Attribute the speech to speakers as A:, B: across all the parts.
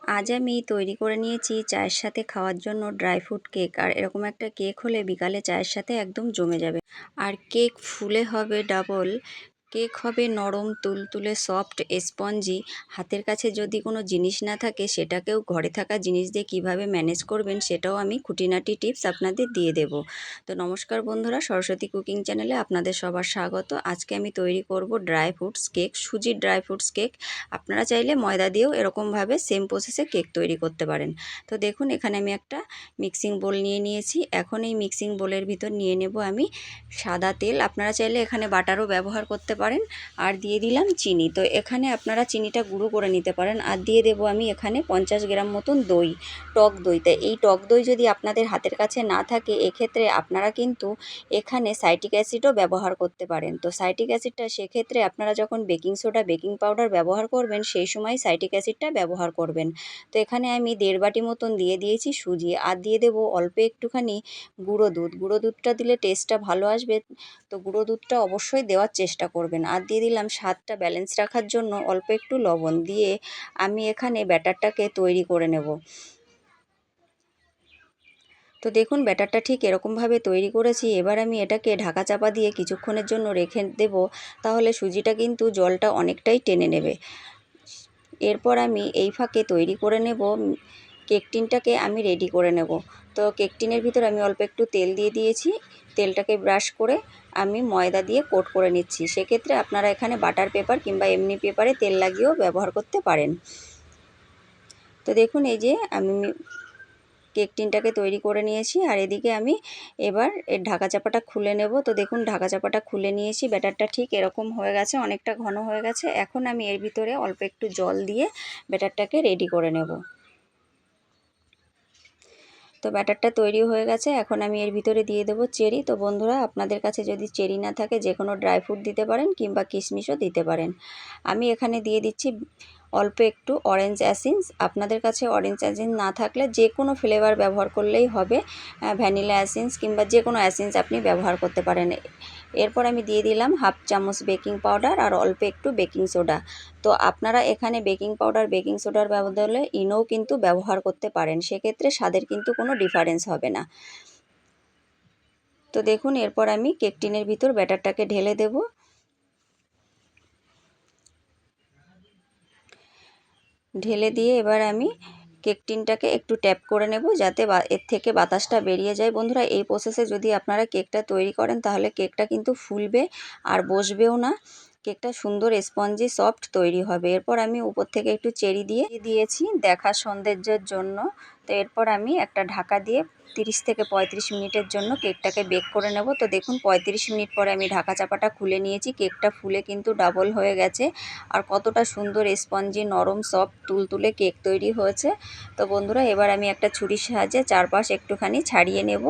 A: আজ আমি তৈরি করে নিয়েছি চায়ের সাথে খাওয়ার জন্য ড্রাই ফ্রুট কেক। আর এরকম একটা কেক হলে বিকালে চায়ের সাথে একদম জমে যাবে। আর কেক ফুলে হবে ডাবল, কেক হবে নরম তুলতুলে সফট স্পঞ্জি। হাতের কাছে যদি কোনো জিনিস না থাকে সেটাকেও ঘরে থাকা জিনিস দিয়ে কিভাবে ম্যানেজ করবেন সেটাও আমি খুঁটিনাটি টিপস আপনাদের দিয়ে দেব। তো নমস্কার বন্ধুরা, সরস্বতী কুকিং চ্যানেলে আপনাদের সবার স্বাগত। আজকে আমি তৈরি করব ড্রাই ফ্রুটস কেক, সুজির ড্রাই ফ্রুটস কেক। আপনারা চাইলে ময়দা দিয়েও এরকমভাবে সেম প্রসেসে কেক তৈরি করতে পারেন। তো দেখুন, এখানে আমি একটা মিক্সিং বোল নিয়ে নিয়েছি। এখন এই মিক্সিং বোলের ভিতর নিয়ে নেব আমি সাদা তেল। আপনারা চাইলে এখানে বাটারও ব্যবহার করতে পারেন। আর দিয়ে দিলাম চিনি। তো এখানে আপনারা চিনিটা গুঁড়ো করে নিতে পারেন। আর দিয়ে দেব আমি এখানে 50 গ্রাম মতন দই, টক দই। তাই এই টক দই যদি আপনাদের হাতের কাছে না থাকে, এক্ষেত্রে আপনারা কিন্তু এখানে সাইট্রিক অ্যাসিডও ব্যবহার করতে পারেন। তো সাইট্রিক অ্যাসিডটা সেক্ষেত্রে আপনারা যখন বেকিং সোডা, বেকিং পাউডার ব্যবহার করবেন সেই সময় সাইট্রিক অ্যাসিডটা ব্যবহার করবেন। তো এখানে আমি 1.5 বাটি মতন দিয়ে দিয়েছি সুজি। আর দিয়ে দেব অল্প একটুখানি গুঁড়ো দুধ। গুঁড়ো দুধটা দিলে টেস্টটা ভালো আসবে, তো গুঁড়ো দুধটা অবশ্যই দেওয়ার চেষ্টা করবেন। আর দিয়ে দিলাম স্বাদটা ব্যালেন্স রাখার জন্য অল্প একটু লবণ দিয়ে আমি এখানে ব্যাটারটাকে তৈরি করে নেব। তো দেখুন, ব্যাটারটা ঠিক এরকমভাবে তৈরি করেছি। এবার আমি এটাকে ঢাকা চাপা দিয়ে কিছুক্ষণের জন্য রেখে দেব, তাহলে সুজিটা কিন্তু জলটা অনেকটাই টেনে নেবে। এরপর আমি এই ফাঁকে তৈরি করে নেব কেক টিনটাকে আমি রেডি করে নেব। তো কেক টিনের ভিতর আমি অল্প একটু তেল দিয়ে দিয়েছি। তেলটাকে ব্রাশ করে আমি ময়দা দিয়ে কোট করে নিচ্ছি। সেক্ষেত্রে আপনারা এখানে বাটার পেপার কিংবা এমনি পেপারে তেল লাগিয়েও ব্যবহার করতে পারেন। তো দেখুন, এই যে আমি কেক টিনটাকে তৈরি করে নিয়েছি। আর এদিকে আমি এবার এর ঢাকা চাপাটা খুলে নেব। তো দেখুন, ঢাকা চাপাটা খুলে নিয়েছি। ব্যাটারটা ঠিক এরকম হয়ে গেছে, অনেকটা ঘন হয়ে গেছে। এখন আমি এর ভিতরে অল্প একটু জল দিয়ে ব্যাটারটাকে রেডি করে নেব। তো ব্যাটারটা তৈরি হয়ে গেছে। এখন আমি এর ভিতরে দিয়ে দেবো চেরি। তো বন্ধুরা, আপনাদের কাছে যদি চেরি না থাকে যে কোনো ড্রাই ফ্রুট দিতে পারেন কিংবা কিশমিশও দিতে পারেন। আমি এখানে দিয়ে দিচ্ছি অল্প একটু অরেঞ্জ অ্যাসেন্স। আপনাদের কাছে অরেঞ্জ অ্যাসেন্স না থাকলে যে কোনো ফ্লেভার ব্যবহার করলেই হবে। ভ্যানিলা অ্যাসেন্স কিংবা যে কোনো অ্যাসেন্স আপনি ব্যবহার করতে পারেন। এরপর আমি দিয়ে দিলাম হাফ চামচ বেকিং পাউডার আর অল্প একটু বেকিং সোডা। তো আপনারা এখানে বেকিং পাউডার, বেকিং সোডার বদলে ইনোও কিন্তু ব্যবহার করতে পারেন। সেক্ষেত্রে স্বাদের কিন্তু কোনো ডিফারেন্স হবে না। তো দেখুন, এরপর আমি কেক টিনের ভিতর ব্যাটারটাকে ঢেলে দেব। ঢেলে দিয়ে এবার আমি কেক টিনটাকে একটু ট্যাপ করে নেব, যাতে এর থেকে বাতাসটা বেরিয়ে যায়। বন্ধুরা, এই প্রসেসে যদি আপনারা কেকটা তৈরি করেন তাহলে কেকটা কিন্তু ফুলবে আর বসবেও না। কেকটা সুন্দর স্পঞ্জি সফট তৈরি হবে। এরপর আমি উপর থেকে একটু চেরি দিয়ে দিয়েছি দেখার সৌন্দর্যের জন্য। তো এরপর আমি একটা ঢাকা দিয়ে 30 থেকে 35 মিনিটের জন্য কেকটাকে বেক করে নেব। তো দেখুন, 35 মিনিট পরে আমি ঢাকা চাপাটা খুলে নিয়েছি। কেকটা ফুলে কিন্তু ডাবল হয়ে গেছে। আর কতটা সুন্দর স্পঞ্জি, নরম, সফট, তুলতুলে কেক তৈরি হয়েছে। তো বন্ধুরা, এবার আমি একটা ছুরির সাহায্যে চারপাশ একটুখানি ছাড়িয়ে নেব।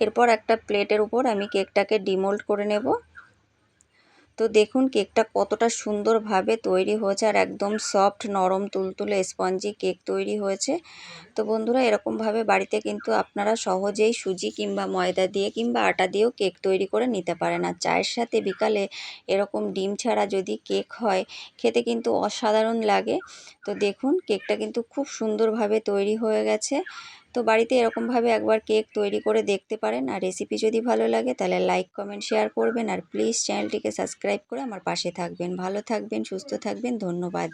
A: এরপর একটা প্লেটের উপর আমি কেকটাকে ডিমোল্ড করে নেব। তো দেখুন, কেকটা কতটা সুন্দরভাবে তৈরি হয়েছে আর একদম সফট, নরম, তুলতুলে স্পঞ্জি কেক তৈরি হয়েছে। তো বন্ধুরা, এরকমভাবে বাড়িতে কিন্তু আপনারা সহজেই সুজি কিংবা ময়দা দিয়ে কিংবা আটা দিয়েও কেক তৈরি করে নিতে পারেন। আর চায়ের সাথে বিকালে এরকম ডিম ছাড়া যদি কেক হয়, খেতে কিন্তু অসাধারণ লাগে। তো দেখুন, কেকটা কিন্তু খুব সুন্দরভাবে তৈরি হয়ে গেছে। তো বাড়িতে এরকমভাবে একবার কেক তৈরি করে দেখতে পারেন। আর রেসিপি যদি ভালো লাগে তাহলে লাইক, কমেন্ট, শেয়ার করবেন। আর প্লিজ চ্যানেলটিকে সাবস্ক্রাইব করে আমার পাশে থাকবেন। ভালো থাকবেন, সুস্থ থাকবেন। ধন্যবাদ।